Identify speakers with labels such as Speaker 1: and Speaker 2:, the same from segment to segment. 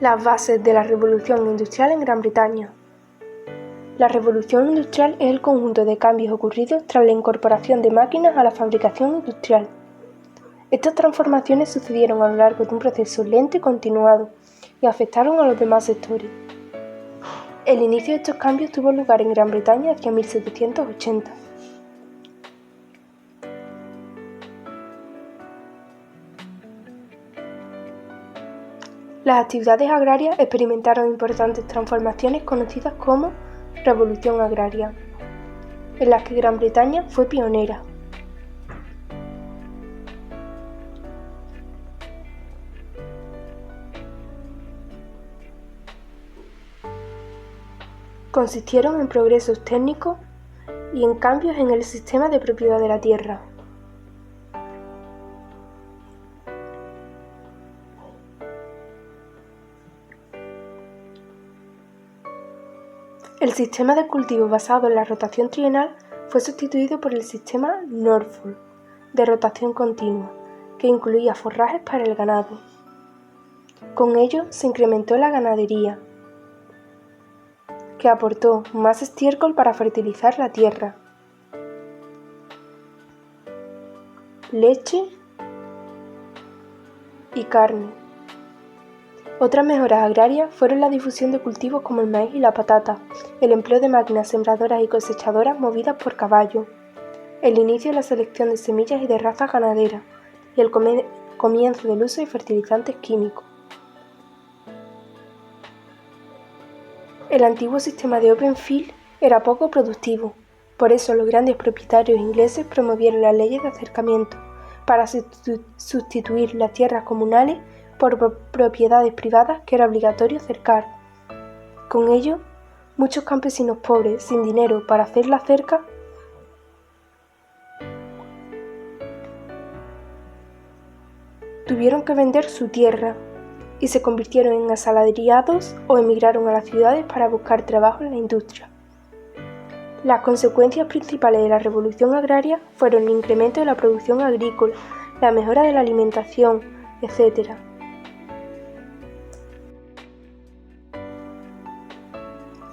Speaker 1: Las bases de la Revolución Industrial en Gran Bretaña. La Revolución Industrial es el conjunto de cambios ocurridos tras la incorporación de máquinas a la fabricación industrial. Estas transformaciones sucedieron a lo largo de un proceso lento y continuado y afectaron a los demás sectores. El inicio de estos cambios tuvo lugar en Gran Bretaña hacia 1780. Las actividades agrarias experimentaron importantes transformaciones conocidas como Revolución Agraria, en las que Gran Bretaña fue pionera. Consistieron en progresos técnicos y en cambios en el sistema de propiedad de la tierra. El sistema de cultivo basado en la rotación trienal fue sustituido por el sistema Norfolk, de rotación continua, que incluía forrajes para el ganado. Con ello se incrementó la ganadería, que aportó más estiércol para fertilizar la tierra, leche y carne. Otras mejoras agrarias fueron la difusión de cultivos como el maíz y la patata, el empleo de máquinas sembradoras y cosechadoras movidas por caballo, el inicio de la selección de semillas y de razas ganaderas, y el comienzo del uso de fertilizantes químicos. El antiguo sistema de open field era poco productivo, por eso los grandes propietarios ingleses promovieron las leyes de acercamiento para sustituir las tierras comunales por propiedades privadas que era obligatorio cercar. Con ello, muchos campesinos pobres, sin dinero para hacer la cerca, tuvieron que vender su tierra y se convirtieron en asalariados o emigraron a las ciudades para buscar trabajo en la industria. Las consecuencias principales de la revolución agraria fueron el incremento de la producción agrícola, la mejora de la alimentación, etc.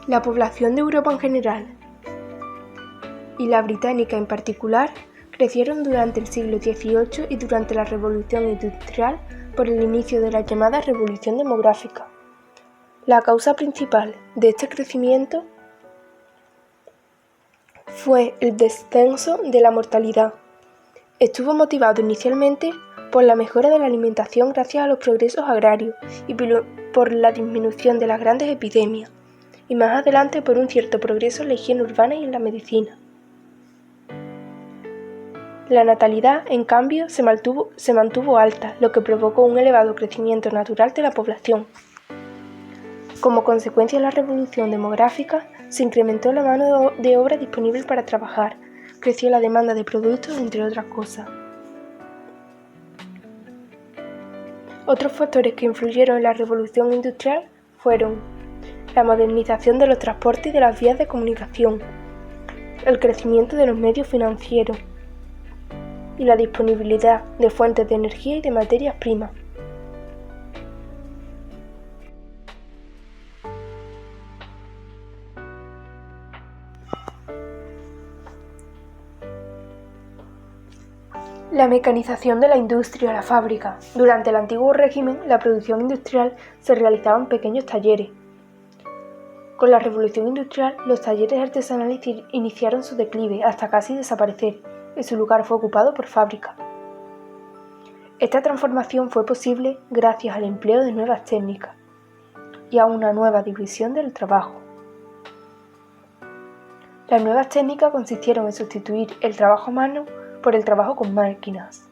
Speaker 1: La población de Europa en general y la británica en particular crecieron durante el siglo XVIII y durante la Revolución Industrial por el inicio de la llamada Revolución Demográfica. La causa principal de este crecimiento fue el descenso de la mortalidad. Estuvo motivado inicialmente por la mejora de la alimentación gracias a los progresos agrarios y por la disminución de las grandes epidemias, y más adelante por un cierto progreso en la higiene urbana y en la medicina. La natalidad, en cambio, se mantuvo alta, lo que provocó un elevado crecimiento natural de la población. Como consecuencia de la revolución demográfica, se incrementó la mano de obra disponible para trabajar, creció la demanda de productos, entre otras cosas. Otros factores que influyeron en la revolución industrial fueron la modernización de los transportes y de las vías de comunicación, el crecimiento de los medios financieros y la disponibilidad de fuentes de energía y de materias primas. La mecanización de la industria, la fábrica. Durante el antiguo régimen, la producción industrial se realizaba en pequeños talleres. Con la revolución industrial, los talleres artesanales iniciaron su declive hasta casi desaparecer, y su lugar fue ocupado por fábricas. Esta transformación fue posible gracias al empleo de nuevas técnicas y a una nueva división del trabajo. Las nuevas técnicas consistieron en sustituir el trabajo a mano por el trabajo con máquinas.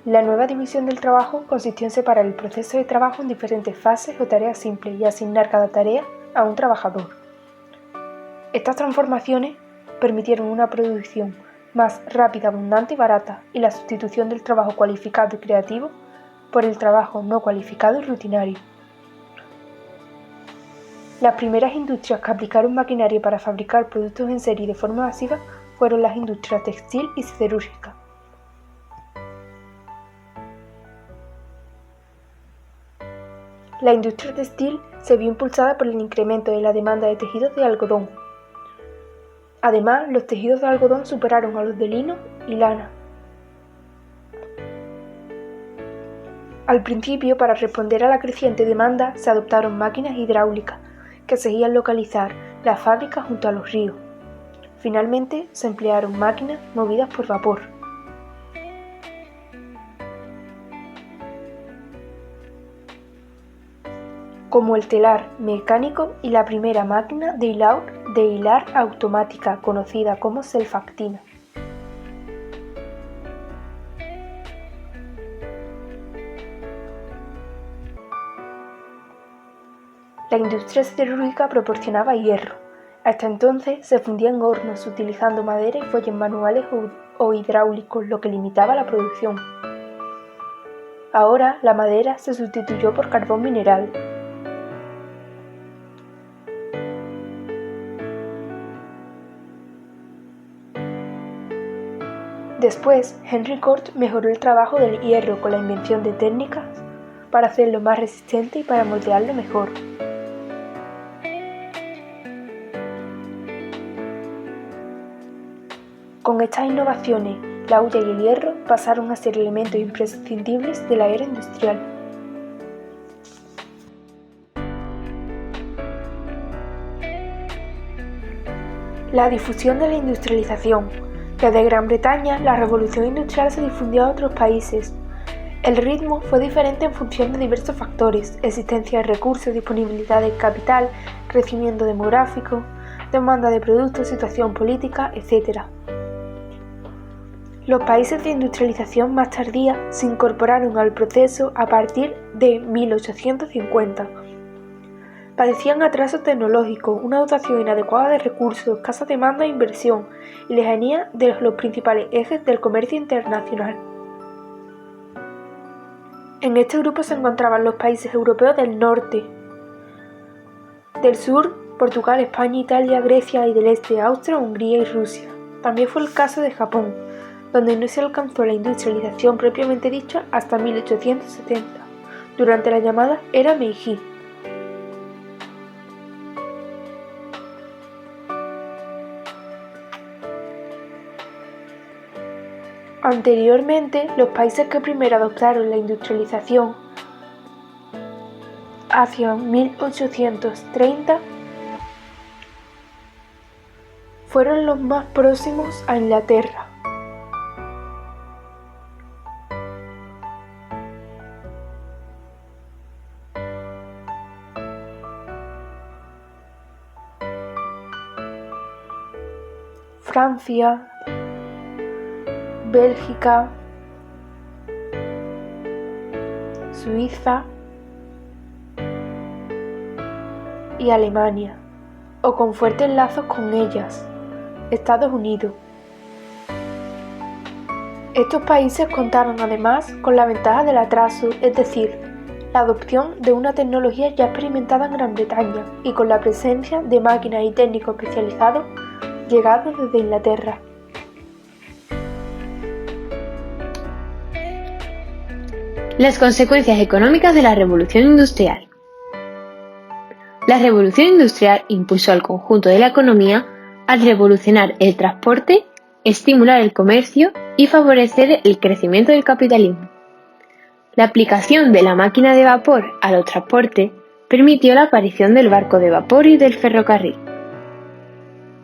Speaker 1: La nueva división del trabajo consistió en separar el proceso de trabajo en diferentes fases o tareas simples y asignar cada tarea a un trabajador. Estas transformaciones permitieron una producción más rápida, abundante y barata, y la sustitución del trabajo cualificado y creativo por el trabajo no cualificado y rutinario. Las primeras industrias que aplicaron maquinaria para fabricar productos en serie de forma masiva fueron las industrias textil y siderúrgica. la industria textil se vio impulsada por el incremento de la demanda de tejidos de algodón. Además, los tejidos de algodón superaron a los de lino y lana. Al principio, para responder a la creciente demanda, se adoptaron máquinas hidráulicas que seguían localizar las fábricas junto a los ríos. Finalmente, se emplearon máquinas movidas por vapor. Como el telar mecánico y la primera máquina de hilar automática, conocida como selfactina. La industria siderúrgica proporcionaba hierro. Hasta entonces se fundía en hornos utilizando madera y fuelles manuales o hidráulicos, lo que limitaba la producción. Ahora la madera se sustituyó por carbón mineral. Después, Henry Cort mejoró el trabajo del hierro con la invención de técnicas para hacerlo más resistente y para moldearlo mejor. Con estas innovaciones, la hulla y el hierro pasaron a ser elementos imprescindibles de la era industrial. La difusión de la industrialización. Desde Gran Bretaña, la revolución industrial se difundió a otros países. El ritmo fue diferente en función de diversos factores: existencia de recursos, disponibilidad de capital, crecimiento demográfico, demanda de productos, situación política, etc. Los países de industrialización más tardía se incorporaron al proceso a partir de 1850. Padecían atraso tecnológico, una dotación inadecuada de recursos, escasa demanda e inversión y lejanía de los principales ejes del comercio internacional. En este grupo se encontraban los países europeos del norte, del sur, Portugal, España, Italia, Grecia y del este, Austria, Hungría y Rusia. También fue el caso de Japón, donde no se alcanzó la industrialización propiamente dicha hasta 1870, durante la llamada Era Meiji. Anteriormente, los países que primero adoptaron la industrialización hacia 1830 fueron los más próximos a Inglaterra. Francia, Bélgica, Suiza y Alemania, o con fuertes lazos con ellas, Estados Unidos. Estos países contaron además con la ventaja del atraso, es decir, la adopción de una tecnología ya experimentada en Gran Bretaña y con la presencia de máquinas y técnicos especializados llegados desde Inglaterra.
Speaker 2: Las consecuencias económicas de la Revolución Industrial. La Revolución Industrial impulsó al conjunto de la economía al revolucionar el transporte, estimular el comercio y favorecer el crecimiento del capitalismo. La aplicación de la máquina de vapor a los transportes permitió la aparición del barco de vapor y del ferrocarril.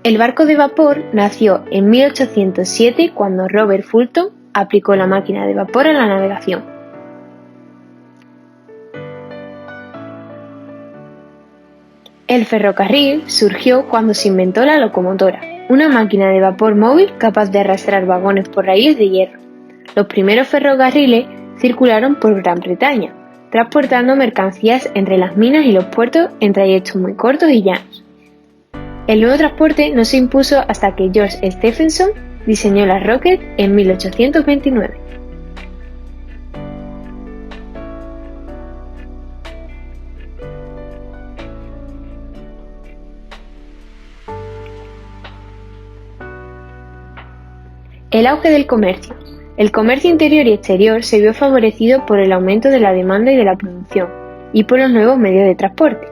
Speaker 2: El barco de vapor nació en 1807 cuando Robert Fulton aplicó la máquina de vapor a la navegación. El ferrocarril surgió cuando se inventó la locomotora, una máquina de vapor móvil capaz de arrastrar vagones por raíles de hierro. Los primeros ferrocarriles circularon por Gran Bretaña, transportando mercancías entre las minas y los puertos en trayectos muy cortos y llanos. El nuevo transporte no se impuso hasta que George Stephenson diseñó la Rocket en 1829. El auge del comercio. El comercio interior y exterior se vio favorecido por el aumento de la demanda y de la producción. y por los nuevos medios de transporte.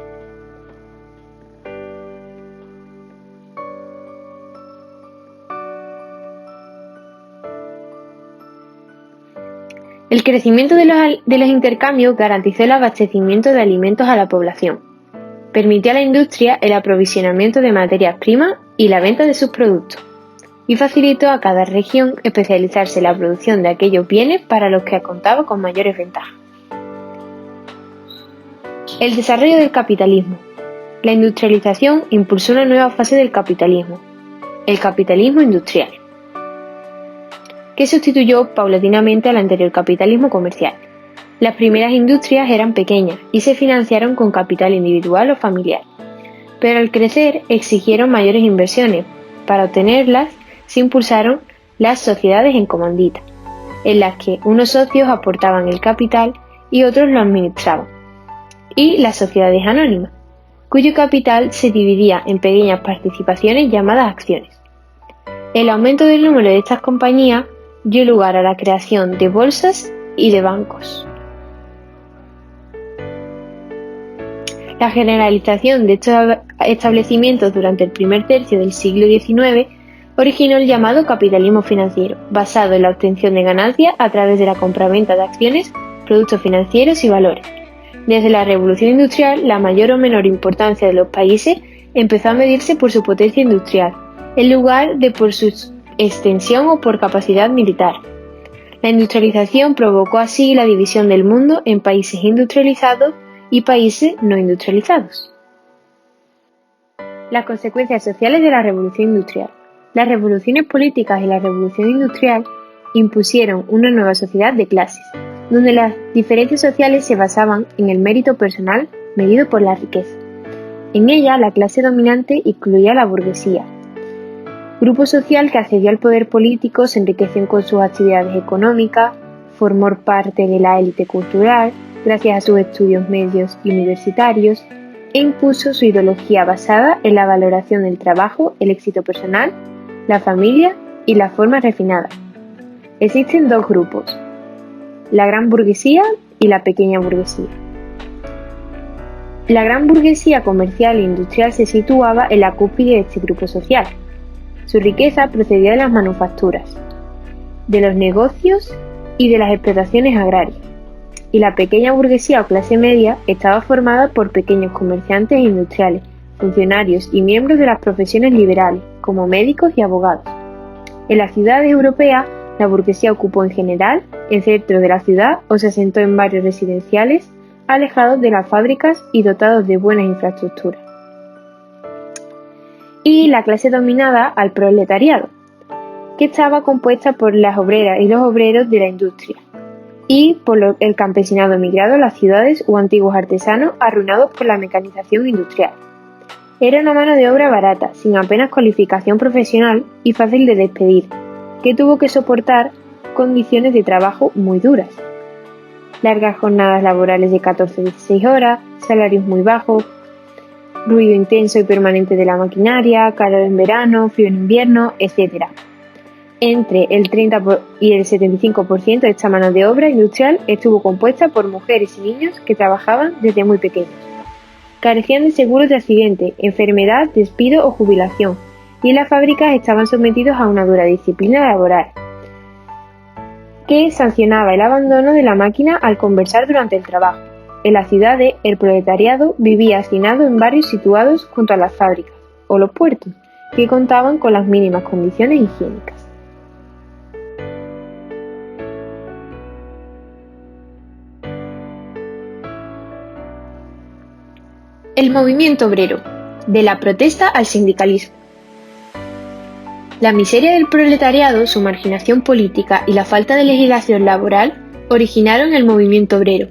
Speaker 2: El crecimiento de los intercambios garantizó el abastecimiento de alimentos a la población, permitió a la industria el aprovisionamiento de materias primas y la venta de sus productos, y facilitó a cada región especializarse en la producción de aquellos bienes para los que contaba con mayores ventajas. El desarrollo del capitalismo. La industrialización impulsó una nueva fase del capitalismo, el capitalismo industrial, que sustituyó paulatinamente al anterior capitalismo comercial. Las primeras industrias eran pequeñas y se financiaron con capital individual o familiar, pero al crecer exigieron mayores inversiones. Para obtenerlas se impulsaron las sociedades en comandita, en las que unos socios aportaban el capital y otros lo administraban, y las sociedades anónimas, cuyo capital se dividía en pequeñas participaciones llamadas acciones. El aumento del número de estas compañías dio lugar a la creación de bolsas y de bancos. La generalización de estos establecimientos durante el primer tercio del siglo XIX originó el llamado capitalismo financiero, basado en la obtención de ganancias a través de la compraventa de acciones, productos financieros y valores. Desde la Revolución Industrial, la mayor o menor importancia de los países empezó a medirse por su potencia industrial, en lugar de por su extensión o por capacidad militar. La industrialización provocó así la división del mundo en países industrializados y países no industrializados. Las consecuencias sociales de la Revolución Industrial. Las revoluciones políticas y la Revolución Industrial impusieron una nueva sociedad de clases, donde las diferencias sociales se basaban en el mérito personal medido por la riqueza. En ella, la clase dominante incluía a la burguesía, grupo social que accedió al poder político, se enriqueció con sus actividades económicas, formó parte de la élite cultural gracias a sus estudios medios y universitarios, e impuso su ideología basada en la valoración del trabajo, el éxito personal, la familia y la forma refinada. Existen dos grupos, la gran burguesía y la pequeña burguesía. La gran burguesía comercial e industrial se situaba en la cúspide de este grupo social. Su riqueza procedía de las manufacturas, de los negocios y de las explotaciones agrarias, y la pequeña burguesía o clase media estaba formada por pequeños comerciantes e industriales, funcionarios y miembros de las profesiones liberales, como médicos y abogados. En las ciudades europeas, la burguesía ocupó en general el centro de la ciudad o se asentó en barrios residenciales alejados de las fábricas y dotados de buenas infraestructuras. Y la clase dominada al proletariado, que estaba compuesta por las obreras y los obreros de la industria, y por el campesinado emigrado a las ciudades o antiguos artesanos arruinados por la mecanización industrial. Era una mano de obra barata, sin apenas cualificación profesional y fácil de despedir, que tuvo que soportar condiciones de trabajo muy duras. Largas jornadas laborales de 14-16 horas, salarios muy bajos, ruido intenso y permanente de la maquinaria, calor en verano, frío en invierno, etc. Entre el 30 y el 75% de esta mano de obra industrial estuvo compuesta por mujeres y niños que trabajaban desde muy pequeños. Carecían de seguros de accidente, enfermedad, despido o jubilación, y en las fábricas estaban sometidos a una dura disciplina laboral, que sancionaba el abandono de la máquina al conversar durante el trabajo. En las ciudades, el proletariado vivía hacinado en barrios situados junto a las fábricas o los puertos, que contaban con las mínimas condiciones higiénicas. El movimiento obrero, de la protesta al sindicalismo. La miseria del proletariado, su marginación política y la falta de legislación laboral originaron el movimiento obrero.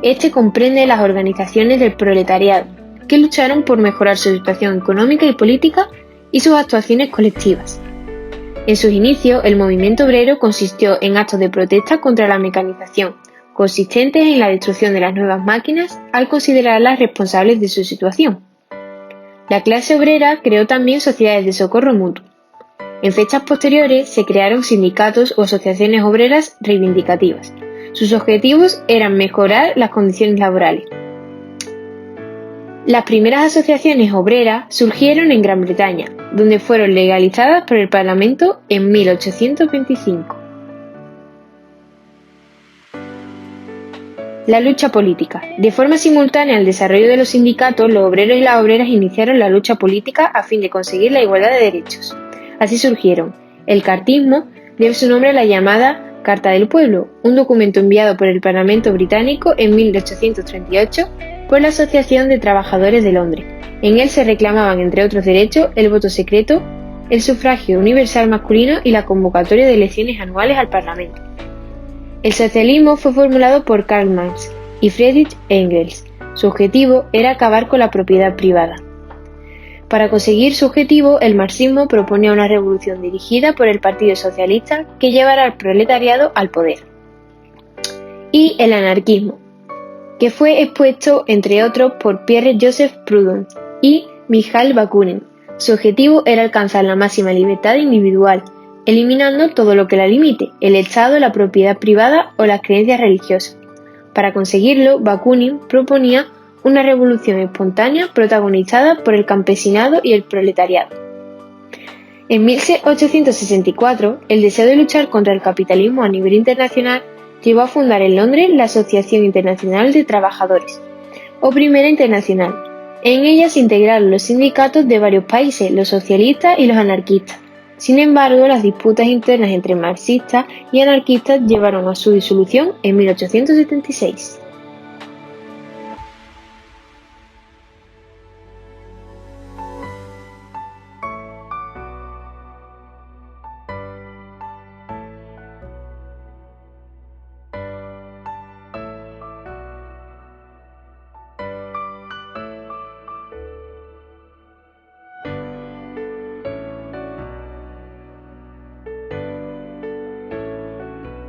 Speaker 2: Este comprende las organizaciones del proletariado, que lucharon por mejorar su situación económica y política y sus actuaciones colectivas. En sus inicios, el movimiento obrero consistió en actos de protesta contra la mecanización, consistentes en la destrucción de las nuevas máquinas al considerarlas responsables de su situación. La clase obrera creó también sociedades de socorro mutuo. En fechas posteriores se crearon sindicatos o asociaciones obreras reivindicativas. Sus objetivos eran mejorar las condiciones laborales, Las primeras asociaciones obreras surgieron en Gran Bretaña, donde fueron legalizadas por el Parlamento en 1825. La lucha política. De forma simultánea al desarrollo de los sindicatos, los obreros y las obreras iniciaron la lucha política a fin de conseguir la igualdad de derechos. Así surgieron. El cartismo debe su nombre a la llamada Carta del Pueblo, un documento enviado por el Parlamento británico en 1838 por la Asociación de Trabajadores de Londres. En él se reclamaban, entre otros derechos, el voto secreto, el sufragio universal masculino y la convocatoria de elecciones anuales al Parlamento. El socialismo fue formulado por Karl Marx y Friedrich Engels. Su objetivo era acabar con la propiedad privada. Para conseguir su objetivo, el marxismo proponía una revolución dirigida por el Partido Socialista que llevara al proletariado al poder. Y el anarquismo, que fue expuesto, entre otros, por Pierre-Joseph Proudhon y Mikhail Bakunin. Su objetivo era alcanzar la máxima libertad individual, eliminando todo lo que la limite, el Estado, la propiedad privada o las creencias religiosas. Para conseguirlo, Bakunin proponía una revolución espontánea protagonizada por el campesinado y el proletariado. En 1864, el deseo de luchar contra el capitalismo a nivel internacional llevó a fundar en Londres la Asociación Internacional de Trabajadores, o Primera Internacional. En ella se integraron los sindicatos de varios países, los socialistas y los anarquistas. Sin embargo, las disputas internas entre marxistas y anarquistas llevaron a su disolución en 1876.